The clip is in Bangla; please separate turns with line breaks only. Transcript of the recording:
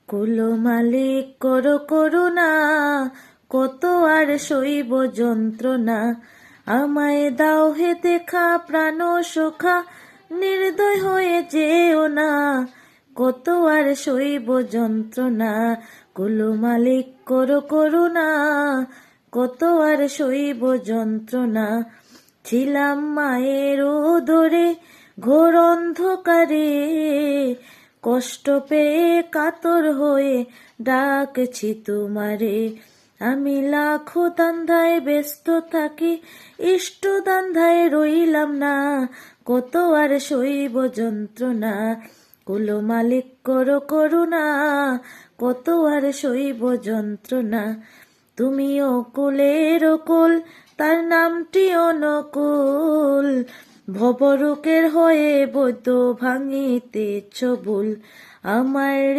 কুলো মালিক করো করুণা, কত আর সইব যন্ত্রণা। আমায় দাও হে দেখা প্রাণ সখা, নির্দয় হয়ে যেও না, কত আর সইব যন্ত্রণা। কুলো মালিক করো করুণা, কত আর সইব যন্ত্রণা। ছিলাম মায়ের উদরে ঘোর অন্ধকারে, কষ্ট পেয়ে কাতর হয়ে ডাকছি তোমারে। আমি লাখো দান্ধায় ব্যস্ত থাকি, ইষ্ট দান্ধায় রইলাম না, কত আর সইব যন্ত্রণা। কুলো মালিক করো করুণা, কত আর সইব যন্ত্রণা। তুমি অকুলের অকুল, তার নামটি অনুকূল, ভবরোগের হয়ে বৈদ্য ভাঙিতেছ ভুল। আমার